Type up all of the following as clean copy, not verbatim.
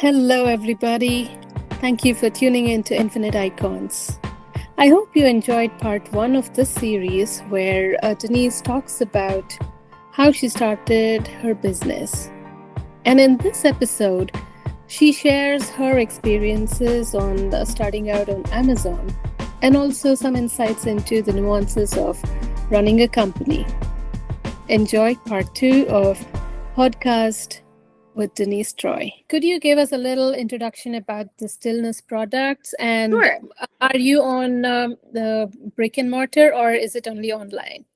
Hello, everybody. Thank you for tuning in to Infinite Icons. I hope you enjoyed part one of this series where Denise talks about how she started her business. And in this episode, she shares her experiences on starting out on Amazon and also some insights into the nuances of running a company. Enjoy part two of podcast with Denise Troy. Could you give us a little introduction about the stillness products? And Sure. are you on the brick and mortar or is it only online?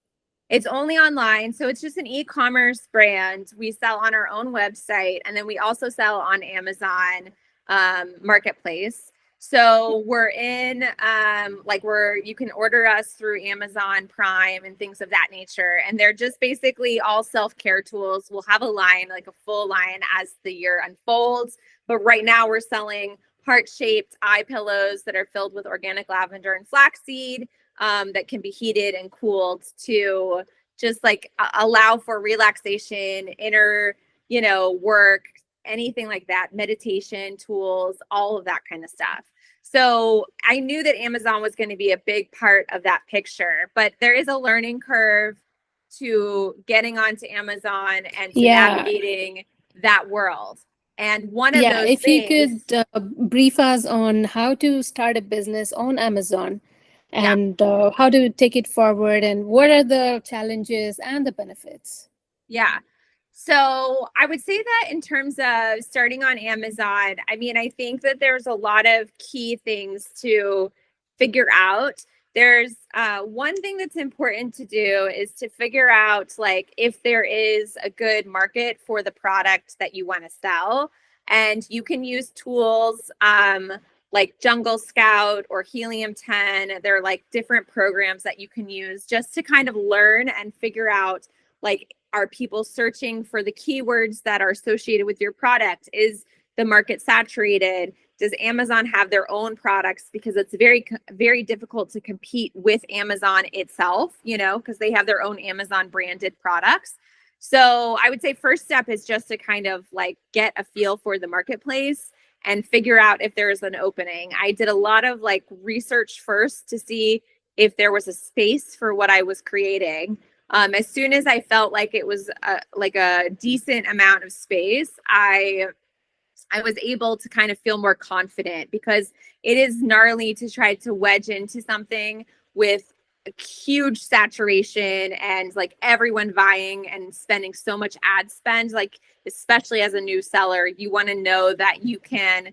It's only online. So it's just an e-commerce brand. We sell on our own website and then we also sell on Amazon Marketplace. So we're in you can order us through Amazon Prime and things of that nature. And they're just basically all self-care tools. We'll have a line, like a full line as the year unfolds. But right now we're selling heart-shaped eye pillows that are filled with organic lavender and flaxseed that can be heated and cooled to just like allow for relaxation, inner, work, anything like that, meditation tools, all of that kind of stuff. So I knew that Amazon was going to be a big part of that picture, but there is a learning curve to getting onto Amazon and to Yeah. navigating that world. And one of Yeah. those If you things, could brief us on how to start a business on Amazon yeah. and how to take it forward and what are the challenges and the benefits? Yeah. So I would say that in terms of starting on Amazon, I mean, I think that there's a lot of key things to figure out. There's one thing that's important to do is to figure out like if there is a good market for the product that you want to sell. And you can use tools like Jungle Scout or Helium 10. They're like different programs that you can use just to kind of learn and figure out like are people searching for the keywords that are associated with your product? Is the market saturated? Does Amazon have their own products? Because it's very difficult to compete with Amazon itself, because they have their own Amazon branded products. So I would say first step is just to kind of like get a feel for the marketplace and figure out if there is an opening. I did a lot of like research first to see if there was a space for what I was creating. As soon as I felt like it was like a decent amount of space, I was able to kind of feel more confident because it is gnarly to try to wedge into something with a huge saturation and like everyone vying and spending so much ad spend. Like, especially as a new seller, you want to know that you can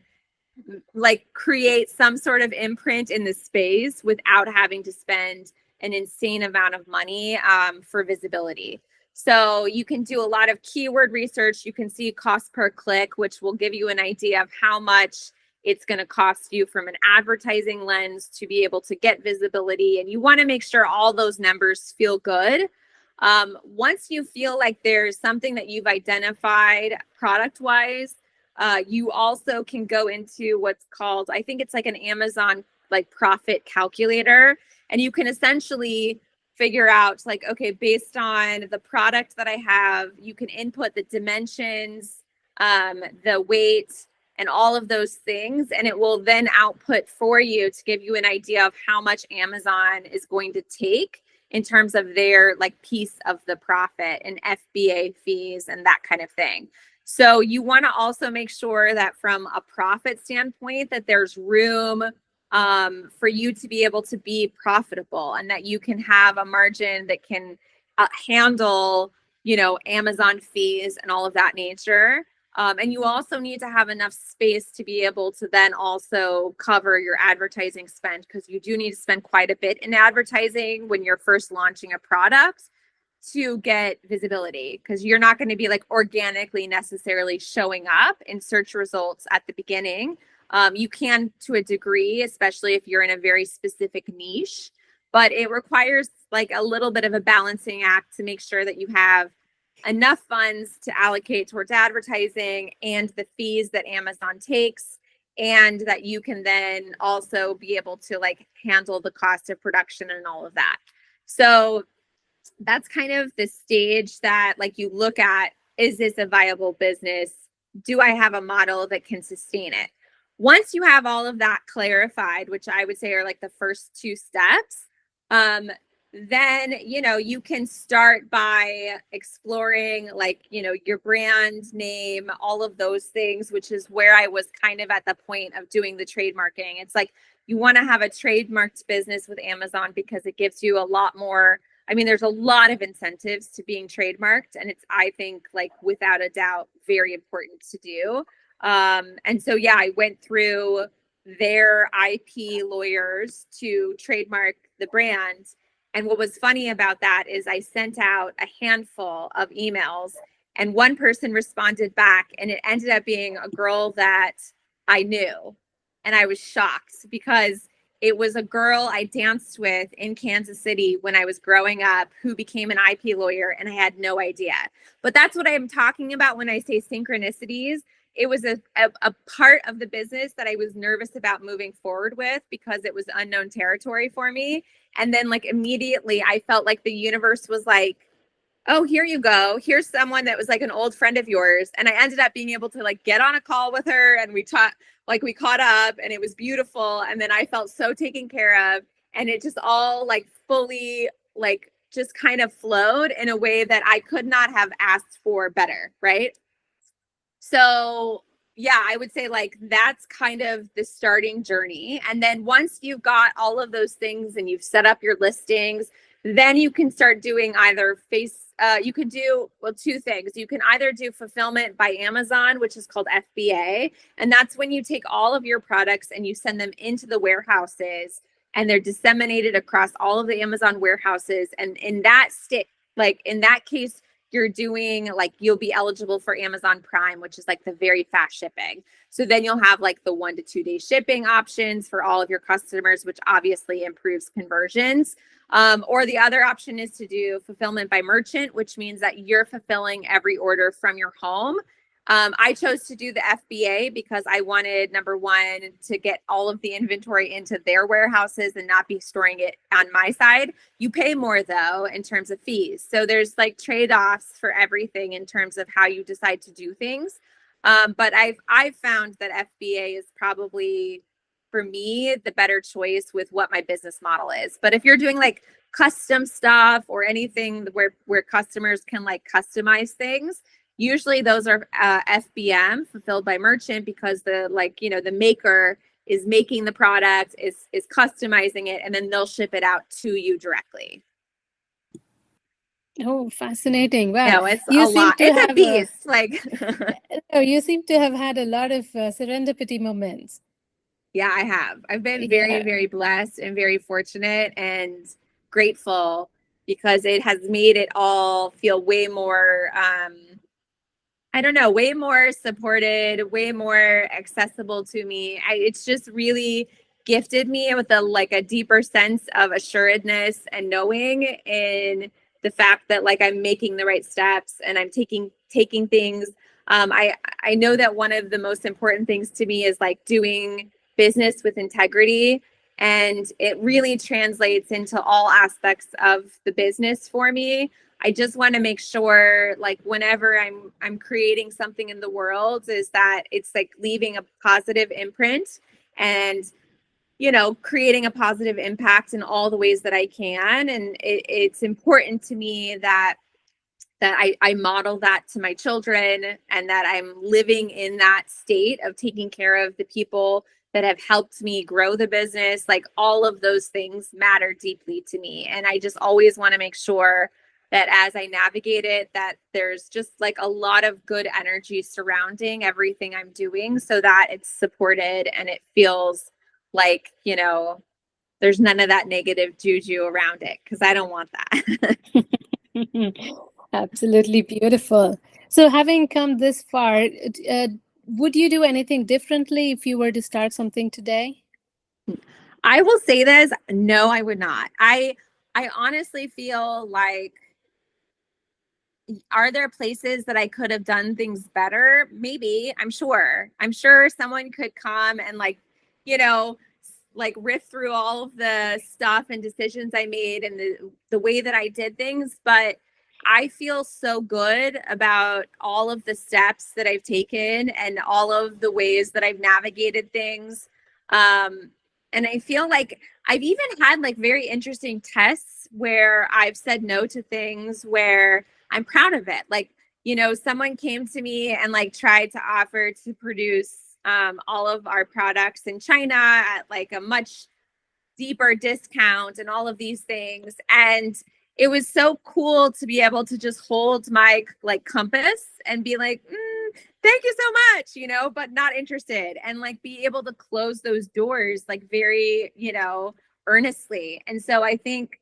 like create some sort of imprint in the space without having to spend an insane amount of money for visibility. So you can do a lot of keyword research. You can see cost per click, which will give you an idea of how much it's going to cost you from an advertising lens to be able to get visibility. And you want to make sure all those numbers feel good. Once you feel like there's something that you've identified product wise, you also can go into what's called, I think it's like an Amazon like profit calculator. And you can essentially figure out like, okay, based on the product that I have, you can input the dimensions, the weight, and all of those things. And it will then output for you to give you an idea of how much Amazon is going to take in terms of their like piece of the profit and FBA fees and that kind of thing. So you want to also make sure that from a profit standpoint that there's room for you to be able to be profitable and that you can have a margin that can handle, Amazon fees and all of that nature. And you also need to have enough space to be able to then also cover your advertising spend because you do need to spend quite a bit in advertising when you're first launching a product to get visibility because you're not going to be like organically necessarily showing up in search results at the beginning. You can to a degree, especially if you're in a very specific niche, but it requires like a little bit of a balancing act to make sure that you have enough funds to allocate towards advertising and the fees that Amazon takes, and that you can then also be able to like handle the cost of production and all of that. So that's kind of the stage that like you look at, is this a viable business do I have a model that can sustain it? Once you have all of that clarified, which I would say are like the first two steps, then, you know, you can start by exploring like, you know, your brand name, all of those things, which is where I was kind of at the point of doing the trademarking. It's like you want to have a trademarked business with Amazon because it gives you a lot more. I mean, there's a lot of incentives to being trademarked, and it's, I think, like without a doubt, very important to do. And so, yeah, I went through their IP lawyers to trademark the brand. And what was funny about that is I sent out a handful of emails, and one person responded back, and it ended up being a girl that I knew. And I was shocked because it was a girl I danced with in Kansas City when I was growing up who became an IP lawyer, and I had no idea. But that's what I'm talking about when I say synchronicities. It was a part of the business that I was nervous about moving forward with because it was unknown territory for me. And then like immediately I felt like the universe was like, oh, here you go. Here's someone that was like an old friend of yours. And I ended up being able to like get on a call with her, and we talked, like we caught up, and it was beautiful. And then I felt so taken care of, and it just all like fully like just kind of flowed in a way that I could not have asked for better. Right. So yeah, I would say like that's kind of the starting journey. And then once you've got all of those things and you've set up your listings, then you can start doing either you could do, well, two things. You can either do fulfillment by Amazon, which is called FBA. And that's when you take all of your products and you send them into the warehouses, and they're disseminated across all of the Amazon warehouses. And in that state, like in that case, you're doing like you'll be eligible for Amazon Prime, which is like the very fast shipping. So then you'll have like the 1 to 2 day shipping options for all of your customers, which obviously improves conversions. Or the other option is to do fulfillment by merchant, which means that you're fulfilling every order from your home. I chose to do the FBA because I wanted, number one, to get all of the inventory into their warehouses and not be storing it on my side. You pay more though in terms of fees. So there's like trade-offs for everything in terms of how you decide to do things. But I've found that FBA is probably for me the better choice with what my business model is. But if you're doing like custom stuff or anything where customers can like customize things, usually those are FBM, fulfilled by merchant, because the like, you know, the maker is making the product, is customizing it, and then they'll ship it out to you directly. Oh, fascinating. Wow. No, it's You a seem lot. to It's a have a, beast. Like, no, you seem to have had a lot of serendipity moments. yeah, I have. I've been very, Yeah. very blessed and very fortunate and grateful because it has made it all feel way more I don't know, way more supported, way more accessible to me. It's just really gifted me with a like a deeper sense of assuredness and knowing in the fact that like I'm making the right steps and I'm taking things. I know that one of the most important things to me is like doing business with integrity, and it really translates into all aspects of the business for me. I just want to make sure like whenever I'm creating something in the world is that it's like leaving a positive imprint and, you know, creating a positive impact in all the ways that I can. And it's important to me that I model that to my children, and that I'm living in that state of taking care of the people that have helped me grow the business. Like all of those things matter deeply to me. And I just always want to make sure that as I navigate it, that there's just like a lot of good energy surrounding everything I'm doing so that it's supported and it feels like, you know, there's none of that negative juju around it, because I don't want that. Absolutely beautiful. So, having come this far, would you do anything differently if you were to start something today? I will say this, no, I would not. I honestly feel like, are there places that I could have done things better? Maybe. I'm sure. I'm sure someone could come and like, you know, like riff through all of the stuff and decisions I made and the way that I did things, but I feel so good about all of the steps that I've taken and all of the ways that I've navigated things. Um, and I feel like I've even had like very interesting tests where I've said no to things where I'm proud of it. Like, someone came to me and like tried to offer to produce all of our products in China at like a much deeper discount and all of these things. And it was so cool to be able to just hold my like compass and be like, thank you so much, but not interested, and like be able to close those doors like very, earnestly. And so I think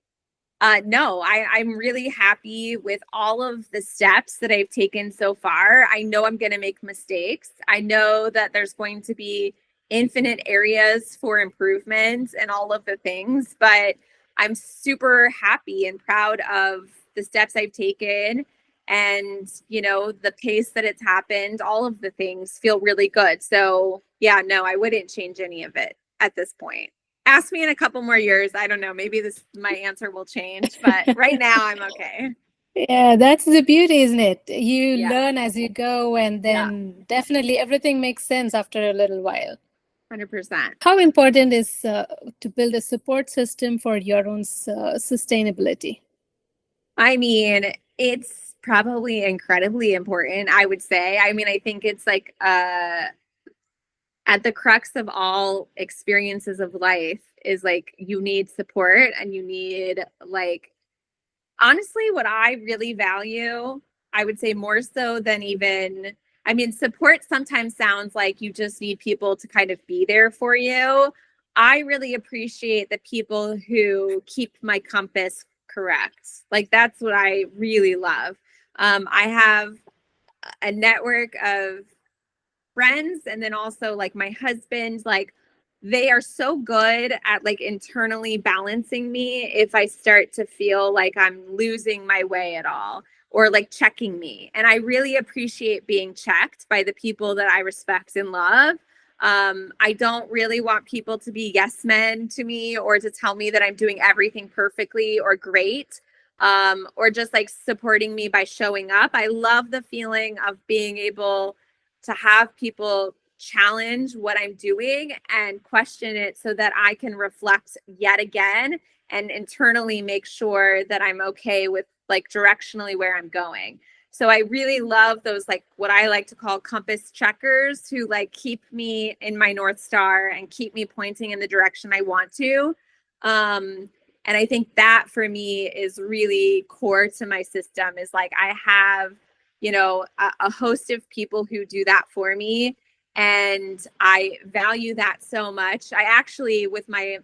no, I'm really happy with all of the steps that I've taken so far. I know I'm going to make mistakes. I know that there's going to be infinite areas for improvement and all of the things, but I'm super happy and proud of the steps I've taken, and, the pace that it's happened. All of the things feel really good. So, yeah, no, I wouldn't change any of it at this point. Ask me in a couple more years. I don't know. Maybe my answer will change, but right now I'm okay. Yeah, that's the beauty, isn't it? You Yeah. learn as you go, and Yeah. then definitely everything makes sense after a little while. 100%. How important is to build a support system for your own sustainability? I mean, it's probably incredibly important, I would say. I mean, I think it's like at the crux of all experiences of life is like you need support, and you need like, honestly, what I really value, I would say more so than even, I mean, support sometimes sounds like you just need people to kind of be there for you. I really appreciate the people who keep my compass correct. Like, that's what I really love. I have a network of friends, and then also like my husband, like they are so good at like internally balancing me if I start to feel like I'm losing my way at all, or like checking me. And I really appreciate being checked by the people that I respect and love. I don't really want people to be yes men to me, or to tell me that I'm doing everything perfectly or great, or just like supporting me by showing up. I love the feeling of being able to have people challenge what I'm doing and question it so that I can reflect yet again and internally make sure that I'm okay with like directionally where I'm going. So I really love those, like what I like to call compass checkers, who like keep me in my North Star and keep me pointing in the direction I want to. And I think that for me is really core to my system, is like I have, a host of people who do that for me. And I value that so much. I actually, with my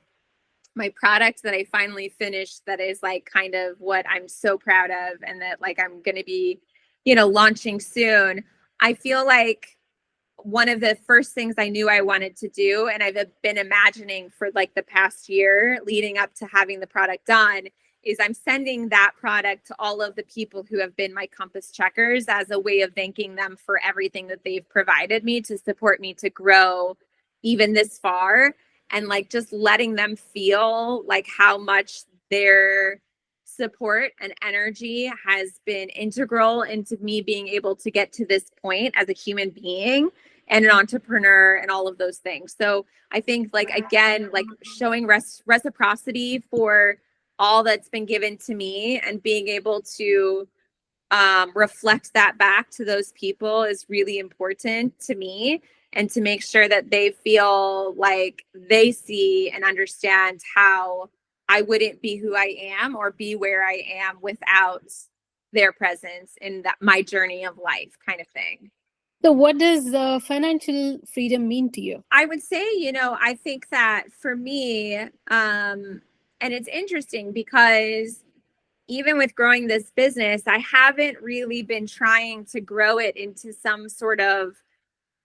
product that I finally finished, that is like kind of what I'm so proud of, and that like I'm going to be, launching soon. I feel like one of the first things I knew I wanted to do, and I've been imagining for like the past year leading up to having the product done, is I'm sending that product to all of the people who have been my compass checkers as a way of thanking them for everything that they've provided me to support me to grow even this far, and like just letting them feel like how much their support and energy has been integral into me being able to get to this point as a human being and an entrepreneur and all of those things. So I think, like, again, like showing reciprocity for all that's been given to me and being able to reflect that back to those people is really important to me, and to make sure that they feel like they see and understand how I wouldn't be who I am or be where I am without their presence in that my journey of life, kind of thing. So, what does financial freedom mean to you? I would say, I think that for me, and it's interesting because even with growing this business, I haven't really been trying to grow it into some sort of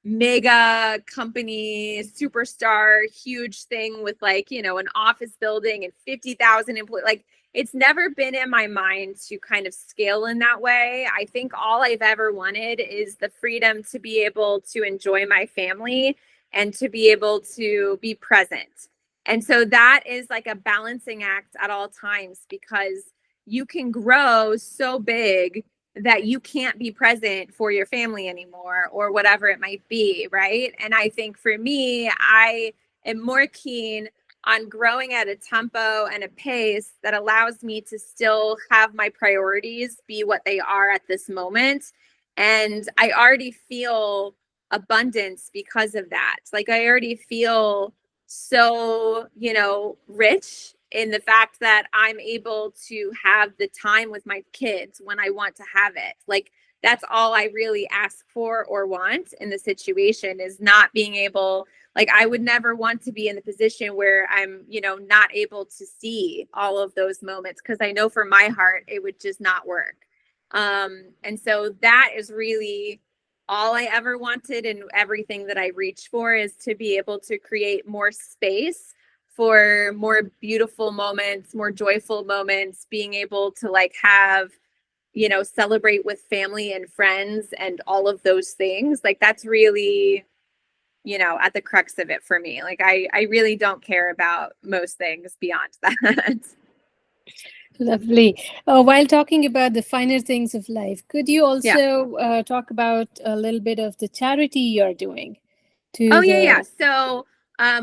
mega company, superstar, huge thing with like, an office building and 50,000 employees. Like, it's never been in my mind to kind of scale in that way. I think all I've ever wanted is the freedom to be able to enjoy my family and to be able to be present. And so that is like a balancing act at all times, because you can grow so big that you can't be present for your family anymore or whatever it might be, right? And I think for me, I am more keen on growing at a tempo and a pace that allows me to still have my priorities be what they are at this moment. And I already feel abundance because of that. Like I already feel so, rich in the fact that I'm able to have the time with my kids when I want to have it. Like that's all I really ask for or want in the situation is not being able, like I would never want to be in the position where I'm, not able to see all of those moments because I know for my heart it would just not work. And so that is really all I ever wanted, and everything that I reach for is to be able to create more space for more beautiful moments, more joyful moments, being able to like have, celebrate with family and friends and all of those things. Like that's really, at the crux of it for me. Like I really don't care about most things beyond that. Lovely. While talking about the finer things of life, could you Yeah. also talk about a little bit of the charity you're doing Oh, to yeah, yeah. the So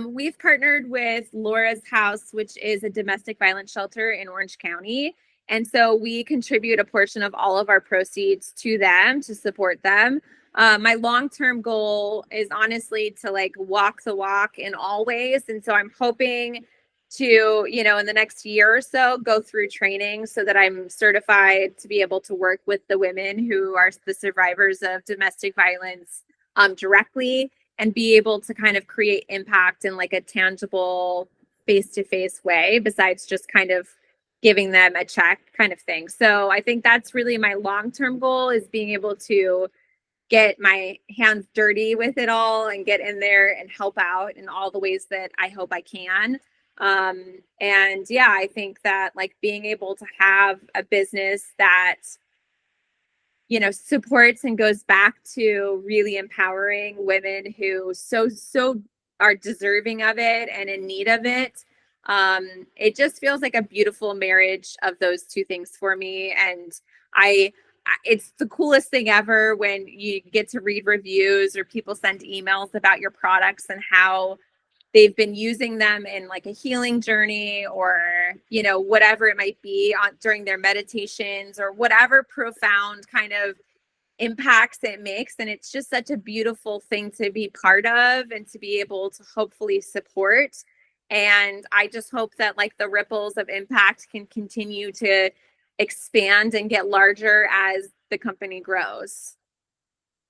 we've partnered with Laura's House, which is a domestic violence shelter in Orange County. And so we contribute a portion of all of our proceeds to them to support them. My long-term goal is honestly to like walk the walk in all ways. And so I'm hoping to, in the next year or so, go through training so that I'm certified to be able to work with the women who are the survivors of domestic violence directly, and be able to kind of create impact in like a tangible face-to-face way besides just kind of giving them a check kind of thing. So I think that's really my long-term goal, is being able to get my hands dirty with it all and get in there and help out in all the ways that I hope I can. And yeah, I think that like being able to have a business that supports and goes back to really empowering women who so are deserving of it and in need of it. It just feels like a beautiful marriage of those two things for me. And I it's the coolest thing ever when you get to read reviews or people send emails about your products and how they've been using them in like a healing journey, or whatever it might be during their meditations, or whatever profound kind of impacts it makes. And it's just such a beautiful thing to be part of and to be able to hopefully support. And I just hope that like the ripples of impact can continue to expand and get larger as the company grows.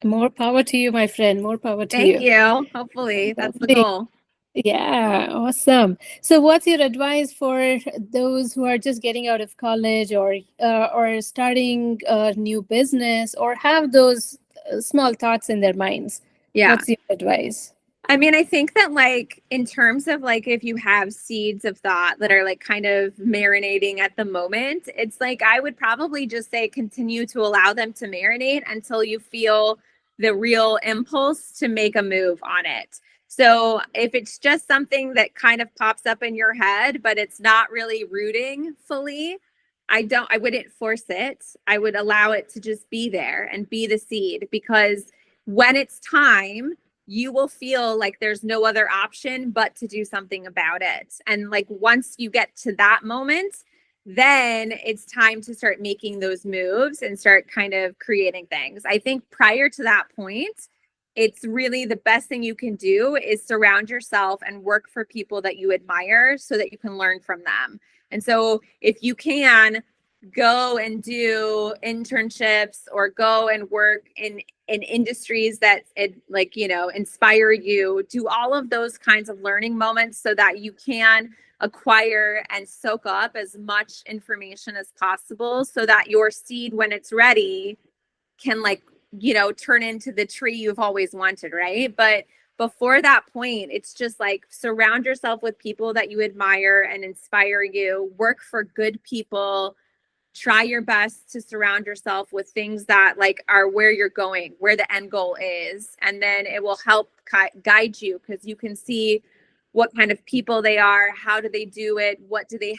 more power to you, my friend. More power to Thank you. you. Hopefully that's the Lovely. goal. Yeah, awesome. So, what's your advice for those who are just getting out of college, or starting a new business, or have those small thoughts in their minds? Yeah. What's your advice? I mean, I think that like in terms of like if you have seeds of thought that are like kind of marinating at the moment, it's like I would probably just say continue to allow them to marinate until you feel the real impulse to make a move on it. So if it's just something that kind of pops up in your head, but it's not really rooting fully, I wouldn't force it. I would allow it to just be there and be the seed, because when it's time, you will feel like there's no other option but to do something about it. And like once you get to that moment, then it's time to start making those moves and start kind of creating things. I think prior to that point, it's really the best thing you can do is surround yourself and work for people that you admire so that you can learn from them. And so if you can go and do internships or go and work in industries that inspire you, do all of those kinds of learning moments so that you can acquire and soak up as much information as possible so that your seed, when it's ready, can turn into the tree you've always wanted, right? But before that point, it's just like surround yourself with people that you admire and inspire you, work for good people, try your best to surround yourself with things that like are where you're going, where the end goal is, and then it will help guide you, because you can see what kind of people they are, how do they do it,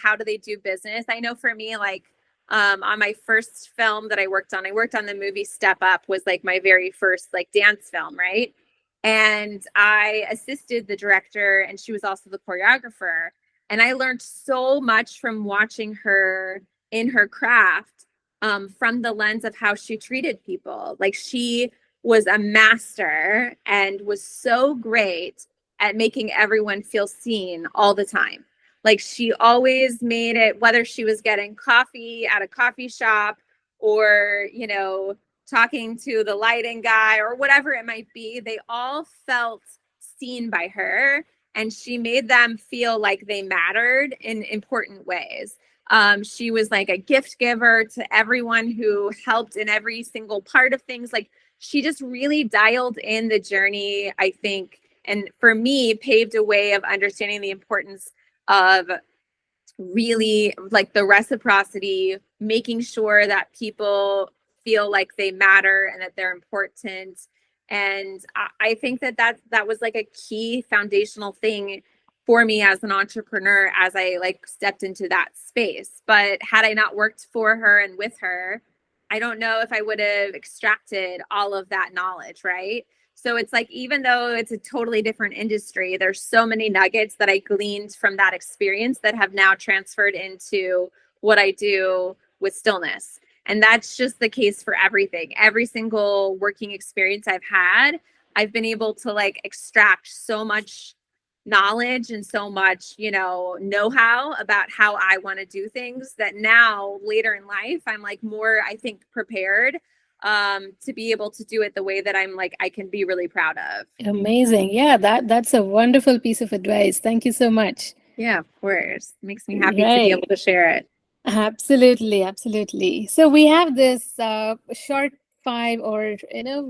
how do they do business. I know for me, like on my first film that I worked on. I worked on the movie Step Up, was like my very first like dance film, right? And I assisted the director, and she was also the choreographer. And I learned so much from watching her in her craft, from the lens of how she treated people. Like, she was a master and was so great at making everyone feel seen all the time. Like, she always made it, whether she was getting coffee at a coffee shop or, talking to the lighting guy or whatever it might be, they all felt seen by her, and she made them feel like they mattered in important ways. She was like a gift giver to everyone who helped in every single part of things. Like, she just really dialed in the journey, I think, and for me, paved a way of understanding the importance of really like the reciprocity, making sure that people feel like they matter and that they're important. And I think that was like a key foundational thing for me as an entrepreneur as I like stepped into that space. But had I not worked for her and with her, I don't know if I would have extracted all of that knowledge, right? So it's like, even though it's a totally different industry, there's so many nuggets that I gleaned from that experience that have now transferred into what I do with stillness. And that's just the case for everything. Every single working experience I've had, I've been able to like extract so much knowledge and so much, know-how about how I want to do things, that now later in life, I'm like more, I think, prepared to be able to do it the way that I'm like, I can be really proud of. Amazing. Yeah, that's a wonderful piece of advice. Thank you so much. Yeah, of course. It makes me happy to be Right. able to share it. Absolutely, absolutely. So we have this short five or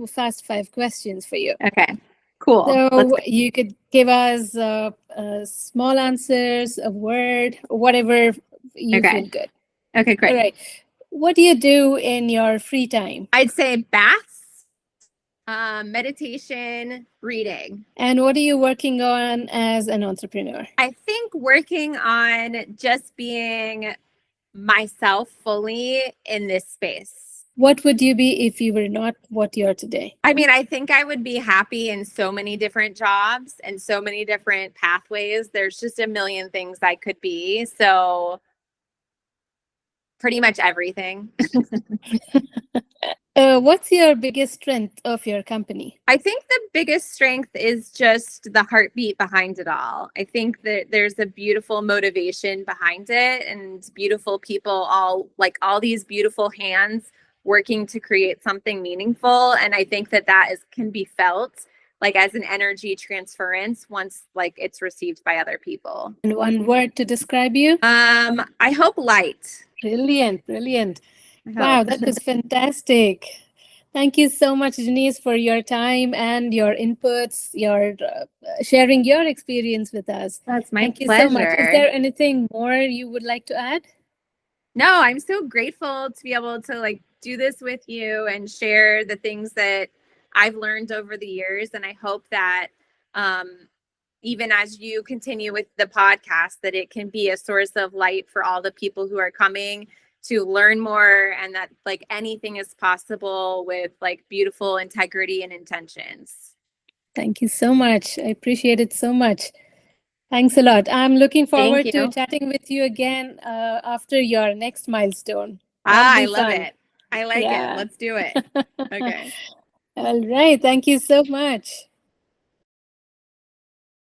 fast five questions for you. Okay, cool. So you could give us small answers, a word, whatever you feel good. Okay, great. All right. What do you do in your free time? I'd say baths, meditation, reading. And what are you working on as an entrepreneur? I think working on just being myself fully in this space. What would you be if you were not what you are today? I mean, I think I would be happy in so many different jobs and so many different pathways. There's just a million things I could be. So pretty much everything. What's your biggest strength of your company? I think the biggest strength is just the heartbeat behind it all. I think that there's a beautiful motivation behind it, and beautiful people, all these beautiful hands working to create something meaningful. And I think that can be felt like as an energy transference once like it's received by other people. And one word to describe you? I hope light. Brilliant, brilliant. Wow, that was fantastic. Thank you so much, Denise, for your time and your inputs, your sharing your experience with us. That's my Thank you pleasure. so much. Is there anything more you would like to add? No, I'm so grateful to be able to like do this with you and share the things that I've learned over the years. And I hope that even as you continue with the podcast, that it can be a source of light for all the people who are coming to learn more, and that like anything is possible with like beautiful integrity and intentions. Thank you so much. I appreciate it so much. Thanks a lot. I'm looking forward to chatting with you again after your next milestone. I love it. I like it. Let's do it. Okay. All right. Thank you so much.